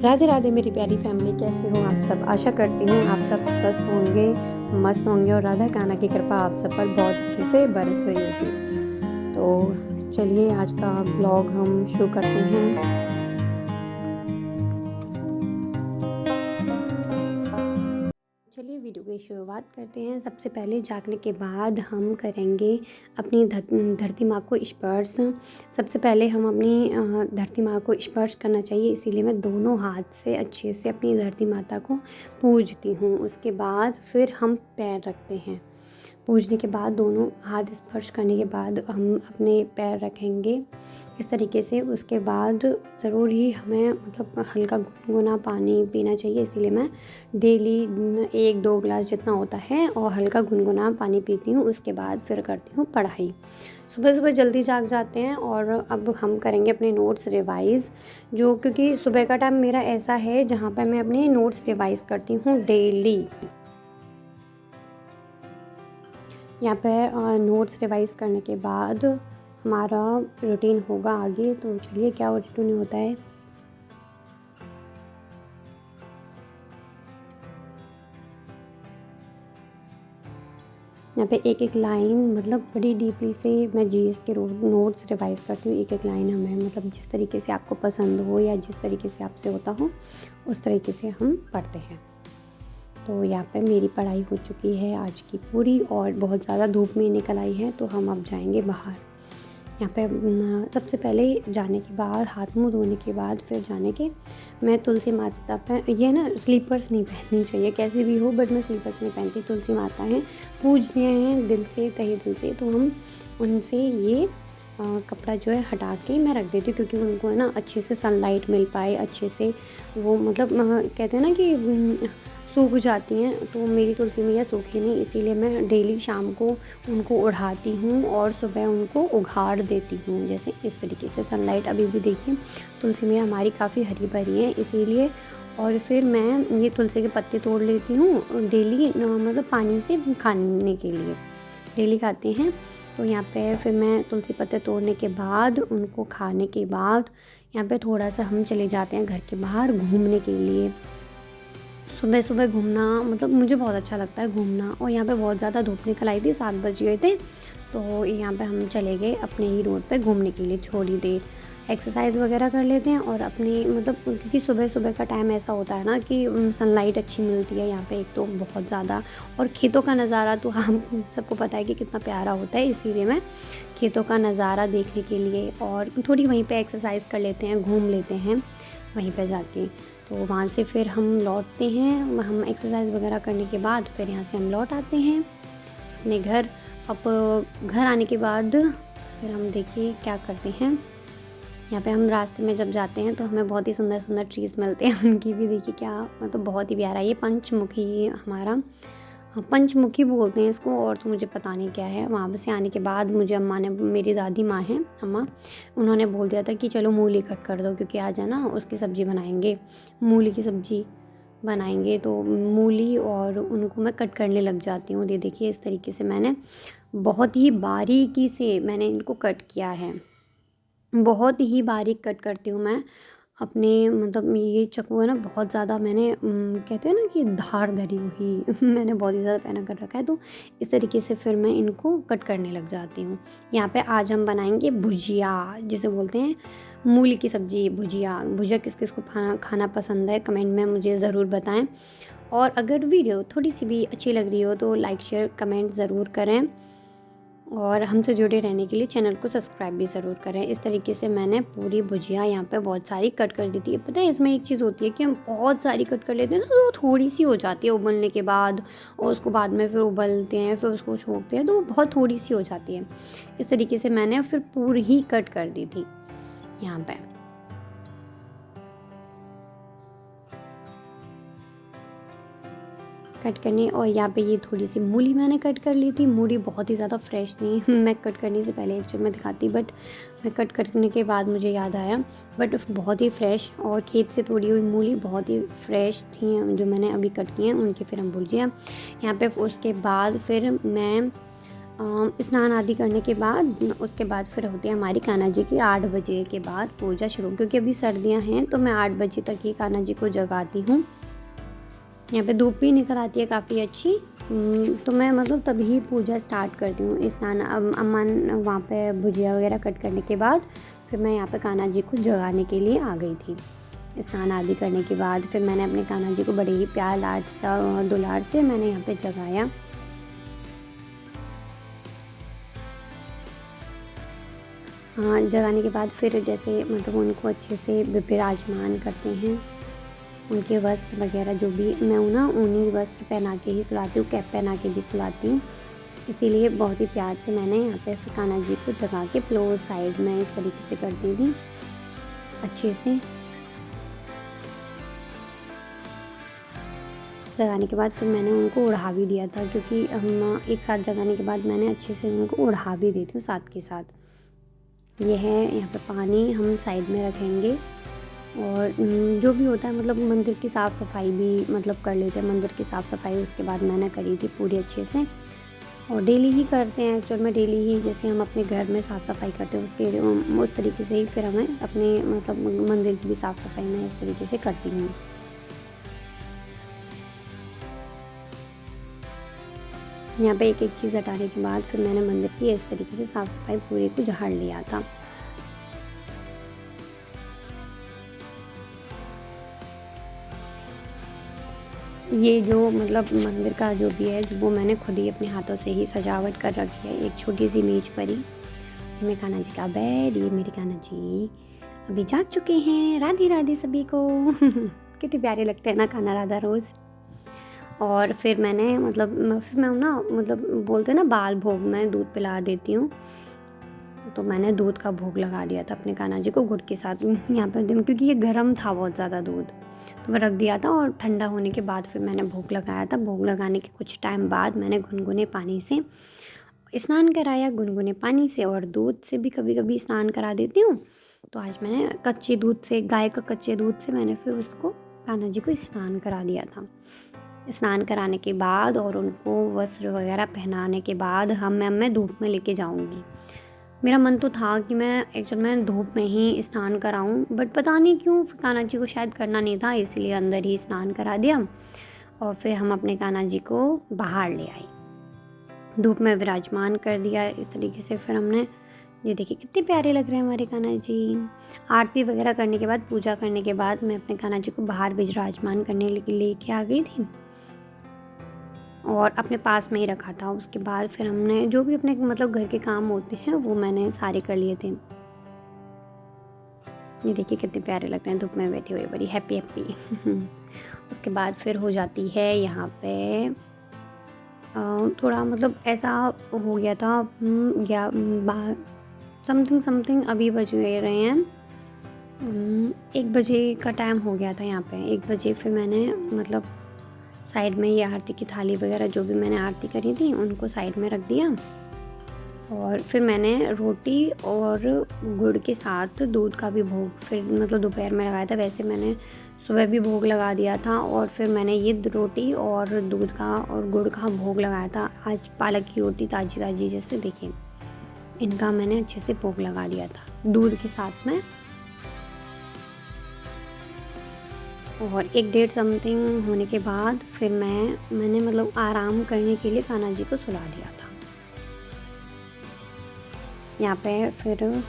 राधे राधे मेरी प्यारी फैमिली, कैसे हो आप सब। आशा करती हूँ आप सब स्वस्थ होंगे, मस्त होंगे और राधा कान्हा की कृपा आप सब पर बहुत अच्छे से बरस रही होगी। तो चलिए आज का ब्लॉग हम शुरू करते हैं। चलिए वीडियो की शुरुआत करते हैं। सबसे पहले जागने के बाद हम करेंगे अपनी धरती माँ को स्पर्श। सबसे पहले हम अपनी धरती माँ को स्पर्श करना चाहिए, इसीलिए मैं दोनों हाथ से अच्छे से अपनी धरती माता को पूजती हूँ। उसके बाद फिर हम पैर रखते हैं। पूजने के बाद दोनों हाथ स्पर्श करने के बाद हम अपने पैर रखेंगे इस तरीके से। उसके बाद ज़रूर ही हमें हल्का गुनगुना पानी पीना चाहिए, इसीलिए मैं डेली 1-2 गिलास जितना होता है और हल्का गुनगुना पानी पीती हूँ। उसके बाद फिर करती हूँ पढ़ाई। सुबह सुबह जल्दी जाग जाते हैं और अब हम करेंगे अपने नोट्स रिवाइज़, जो क्योंकि सुबह का टाइम मेरा ऐसा है जहाँ पर मैं अपने नोट्स रिवाइज़ करती हूँ डेली। यहाँ पे नोट्स रिवाइज़ करने के बाद हमारा रूटीन होगा आगे। तो चलिए क्या रूटीन होता है। यहाँ पे एक एक लाइन बड़ी डीपली से मैं जीएस के नोट्स रिवाइज़ करती हूँ। एक एक लाइन हमें जिस तरीके से आपको पसंद हो या जिस तरीके से आपसे होता हो उस तरीके से हम पढ़ते हैं। तो यहाँ पे मेरी पढ़ाई हो चुकी है आज की पूरी और बहुत ज़्यादा धूप में निकल आई है, तो हम अब जाएंगे बाहर। यहाँ पे सबसे पहले जाने के बाद हाथ मुंह धोने के बाद फिर जाने के मैं तुलसी माता पे ये ना स्लीपर्स नहीं पहननी चाहिए कैसे भी हो, बट मैं स्लीपर्स नहीं पहनती। तुलसी माता हैं, पूजनीय हैं दिल से, तहे दिल से, तो हम उनसे ये कपड़ा जो है हटा के मैं रख देती हूँ, क्योंकि उनको है ना अच्छे से सनलाइट मिल पाए, अच्छे से वो कहते हैं ना कि सूख जाती हैं। तो मेरी तुलसी मैया सूखी नहीं, इसीलिए मैं डेली शाम को उनको उड़ाती हूँ और सुबह उनको उघाड़ देती हूँ, जैसे इस तरीके से सनलाइट। अभी भी देखिए तुलसी मैया हमारी काफ़ी हरी भरी है, इसीलिए। और फिर मैं ये तुलसी के पत्ते तोड़ लेती हूँ डेली, पानी से खाने के लिए डेली खाते हैं। तो यहाँ पे फिर मैं तुलसी पत्ते तोड़ने के बाद उनको खाने के बाद यहाँ पे थोड़ा सा हम चले जाते हैं घर के बाहर घूमने के लिए। सुबह सुबह घूमना मुझे बहुत अच्छा लगता है घूमना। और यहाँ पे बहुत ज़्यादा धूप निकल आई थी, 7 बज गए थे, तो यहाँ पे हम चले गए अपने ही रोड पे घूमने के लिए। थोड़ी देर एक्सरसाइज वगैरह कर लेते हैं और अपनी क्योंकि सुबह सुबह का टाइम ऐसा होता है ना कि सनलाइट अच्छी मिलती है यहाँ पे एक तो बहुत ज़्यादा, और खेतों का नज़ारा तो हम सबको पता है कि कितना प्यारा होता है, इसीलिए मैं खेतों का नज़ारा देखने के लिए और थोड़ी वहीं पे एक्सरसाइज कर लेते हैं, घूम लेते हैं वहीं पे जाके। तो वहाँ से फिर हम लौटते हैं, हम एक्सरसाइज वगैरह करने के बाद फिर यहाँ से हम लौट आते हैं अपने घर। अब घर आने के बाद फिर हम देखिए क्या करते हैं। यहाँ पे हम रास्ते में जब जाते हैं तो हमें बहुत ही सुंदर सुंदर ट्रीज़ मिलते हैं, उनकी भी देखिए क्या बहुत ही प्यारा। ये पंचमुखी हमारा पंचमुखी बोलते हैं इसको, और तो मुझे पता नहीं क्या है। वहाँ से आने के बाद मुझे अम्मा ने, मेरी दादी माँ हैं अम्मा, उन्होंने बोल दिया था कि चलो मूली कट कर दो, क्योंकि आज है ना उसकी सब्ज़ी बनाएंगे, मूली की सब्ज़ी बनाएंगे। तो मूली और उनको मैं कट करने लग जाती हूँ। ये देखिए इस तरीके से मैंने बहुत ही बारीकी से मैंने इनको कट किया है, बहुत ही बारीक कट करती हूँ मैं अपने। ये चाकू है ना बहुत ज़्यादा मैंने कहते हैं ना कि धार धरी हुई मैंने बहुत ही ज़्यादा पहना कर रखा है, तो इस तरीके से फिर मैं इनको कट करने लग जाती हूँ। यहाँ पे आज हम बनाएंगे भुजिया, जिसे बोलते हैं मूली की सब्ज़ी। भुजिया भुजिया किस किस को खाना पसंद है कमेंट में मुझे ज़रूर बताएं। और अगर वीडियो थोड़ी सी भी अच्छी लग रही हो तो लाइक शेयर कमेंट ज़रूर करें, और हमसे जुड़े रहने के लिए चैनल को सब्सक्राइब भी ज़रूर करें। इस तरीके से मैंने पूरी भुजिया यहाँ पे बहुत सारी कट कर दी थी। पता है इसमें एक चीज़ होती है कि हम बहुत सारी कट कर लेते हैं ना, तो वो थोड़ी सी हो जाती है उबलने के बाद, और उसको बाद में फिर उबलते हैं, फिर उसको छोड़ते हैं, तो वो बहुत थोड़ी सी हो जाती है। इस तरीके से मैंने फिर पूरी ही कट कर दी थी यहाँ पर। कट करनी, और यहाँ पे ये थोड़ी सी मूली मैंने कट कर ली थी। मूली बहुत ही ज़्यादा फ्रेश थी मैं कट करने से पहले एक्चुअली में दिखाती, बट मैं कट करने के बाद मुझे याद आया, बट बहुत ही फ्रेश और खेत से तोड़ी हुई मूली बहुत ही फ्रेश थी जो मैंने अभी कट की हैं उनकी। फिर हम भुजिया यहाँ पे उसके बाद फिर मैं स्नान आदि करने के बाद उसके बाद फिर होती है हमारी कान्हा जी की 8 बजे के बाद पूजा शुरू, क्योंकि अभी सर्दियां हैं तो मैं 8 बजे तक ही कान्हा जी को जगाती हूँ। यहाँ पे धूप भी निकल आती है काफ़ी अच्छी। तो मैं मतलब तभी पूजा स्टार्ट करती हूँ। स्नान अम्मा वहाँ पे भुजिया वगैरह कट करने के बाद फिर मैं यहाँ पे कान्हा जी को जगाने के लिए आ गई थी। स्नान आदि करने के बाद फिर मैंने अपने कान्हा जी को बड़े ही प्यार लाड सा और दुलार से मैंने यहाँ पे जगाया। हाँ, जगाने के बाद फिर जैसे मतलब उनको अच्छे से विराजमान करते हैं। उनके वस्त्र वगैरह जो भी मैं ना ऊनी वस्त्र पहना के ही सुलाती हूँ, कैप पहना के भी सुलाती हूँ। इसीलिए बहुत ही प्यार से मैंने यहाँ पे फिर कान्हा जी को जगा के फ्लोर साइड में इस तरीके से कर दी थी अच्छे से। जगाने के बाद फिर मैंने उनको ओढ़ा भी दिया था, क्योंकि हम एक साथ जगाने के बाद मैंने अच्छे से उनको ओढ़ा भी देती हूँ साथ के साथ। ये है यहाँ पे पानी हम साइड में रखेंगे। और जो भी होता है मतलब मंदिर की साफ़ सफाई भी मतलब कर लेते हैं। मंदिर की साफ़ सफाई उसके बाद मैंने करी थी पूरी अच्छे से, और डेली ही करते हैं एक्चुअल में। डेली ही जैसे हम अपने घर में साफ़ सफाई करते हैं उसके उस तरीके से ही फिर हमें अपने मतलब मंदिर की भी साफ़ सफाई मैं इस तरीके से करती हूँ। यहाँ पे एक एक चीज़ हटाने के बाद फिर मैंने मंदिर की इस तरीके से साफ़ सफाई पूरी को झाड़ लिया था। ये जो मतलब मंदिर का जो भी है वो मैंने खुद ही अपने हाथों से ही सजावट कर रखी है एक छोटी सी मेज पर ही। ये मेरे कान्हा जी का बेड, ये मेरे कान्हा जी अभी जाग चुके हैं। राधे राधे सभी को। कितने प्यारे लगते हैं ना कान्हा राधा रोज़। और फिर मैंने मतलब फिर मैं ना मतलब बोलते हैं ना बाल भोग में दूध पिला देती हूँ, तो मैंने दूध का भोग लगा दिया था अपने कान्हा जी को गुड़ के साथ यहाँ पर, क्योंकि ये गर्म था बहुत ज़्यादा दूध, तो मैं रख दिया था। और ठंडा होने के बाद फिर मैंने भोग लगाया था। भोग लगाने के कुछ टाइम बाद मैंने गुनगुने पानी से स्नान कराया, गुनगुने पानी से और दूध से भी कभी कभी स्नान करा देती हूँ। तो आज मैंने कच्चे दूध से, गाय का कच्चे दूध से मैंने फिर उसको कान्हा जी को स्नान करा दिया था। स्नान कराने के बाद और उनको वस्त्र वगैरह पहनाने के बाद मैं धूप में लेके जाऊँगी। मेरा मन तो था कि मैं एक्चुअल में धूप में ही स्नान कराऊं, बट पता नहीं क्यों कान्हा जी को शायद करना नहीं था, इसलिए अंदर ही स्नान करा दिया। और फिर हम अपने कान्हा जी को बाहर ले आए, धूप में विराजमान कर दिया इस तरीके से। फिर हमने ये देखिए कितने प्यारे लग रहे हैं हमारे कान्हा जी। आरती वगैरह करने के बाद, पूजा करने के बाद मैं अपने कान्हा जी को बाहर विराजमान करने लेके आ गई थी और अपने पास में ही रखा था। उसके बाद फिर हमने जो भी अपने मतलब घर के काम होते हैं वो मैंने सारे कर लिए थे। ये देखिए कितने प्यारे लग रहे हैं धूप में बैठे हुए, बड़ी हैप्पी हैप्पी। उसके बाद फिर हो जाती है यहाँ पे थोड़ा मतलब ऐसा हो गया था या समथिंग अभी बज रहे हैं 1 बजे का टाइम हो गया था यहाँ पे। 1 बजे फिर मैंने मतलब साइड में ये आरती की थाली वगैरह जो भी मैंने आरती करी थी उनको साइड में रख दिया। और फिर मैंने रोटी और गुड़ के साथ दूध का भी भोग फिर मतलब दोपहर में लगाया था। वैसे मैंने सुबह भी भोग लगा दिया था और फिर मैंने ये रोटी और दूध का और गुड़ का भोग लगाया था। आज पालक की रोटी ताज़ी ताज़ी जैसे देखिए, इनका मैंने अच्छे से भोग लगा दिया था दूध के साथ में। और 1 डेढ़ समथिंग होने के बाद फिर मैंने मतलब आराम करने के लिए कान्हा जी को सुला दिया था। यहाँ पे फिर हम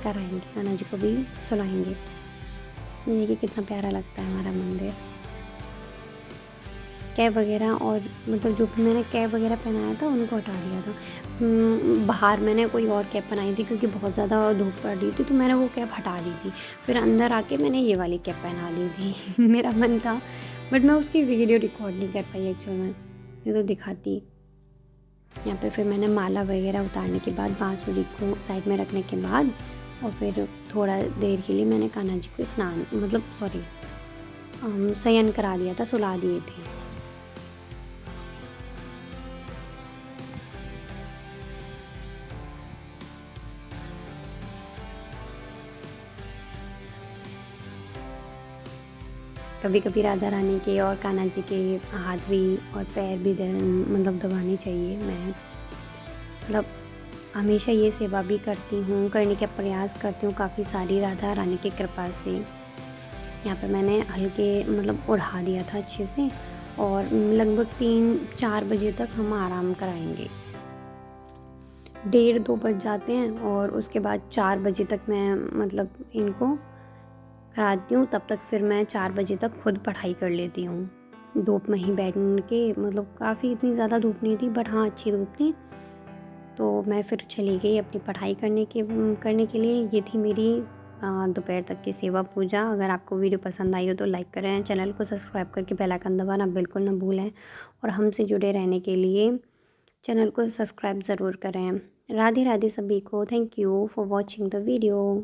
कराएंगे, कान्हा जी को भी सुलाएंगे। ये देखिए कितना प्यारा लगता है हमारा मंदिर। कैप वगैरह और मतलब जो भी मैंने कैप वगैरह पहनाया था उनको हटा दिया था। बाहर मैंने कोई और कैप पहनाई थी क्योंकि बहुत ज़्यादा धूप पड़ रही थी, तो मैंने वो कैप हटा दी थी। फिर अंदर आके मैंने ये वाली कैप पहना ली थी। मेरा मन था बट मैं उसकी वीडियो रिकॉर्ड नहीं कर पाई एक्चुअल में, ये तो दिखाती। यहाँ पे फिर मैंने माला वगैरह उतारने के बाद बांसुरी को साइड में रखने के बाद और फिर थोड़ा देर के लिए मैंने कान्हा जी को शयन करा दिया था, सुला दिए थे। कभी कभी राधा रानी के और कान्हा जी के हाथ भी और पैर भी मतलब दबाने चाहिए। मैं मतलब हमेशा ये सेवा भी करती हूँ, करने का प्रयास करती हूँ काफ़ी सारी राधा रानी की कृपा से। यहाँ पे मैंने हल्के मतलब उढ़ा दिया था अच्छे से और लगभग 3-4 बजे तक हम आराम कराएँगे। 1:30-2 बज जाते हैं और उसके बाद 4 बजे तक मैं मतलब इनको कराती हूँ, तब तक फिर मैं 4 बजे तक खुद पढ़ाई कर लेती हूँ। धूप में ही बैठ के मतलब काफ़ी इतनी ज़्यादा धूप नहीं थी, बट हाँ अच्छी धूप थी। तो मैं फिर चली गई अपनी पढ़ाई करने के लिए। ये थी मेरी दोपहर तक की सेवा पूजा। अगर आपको वीडियो पसंद आई हो तो लाइक करें, चैनल को सब्सक्राइब करके बेल आइकन दबाना बिल्कुल ना भूलें और हमसे जुड़े रहने के लिए चैनल को सब्सक्राइब ज़रूर करें। राधे राधे सभी को। Thank you for watching the video.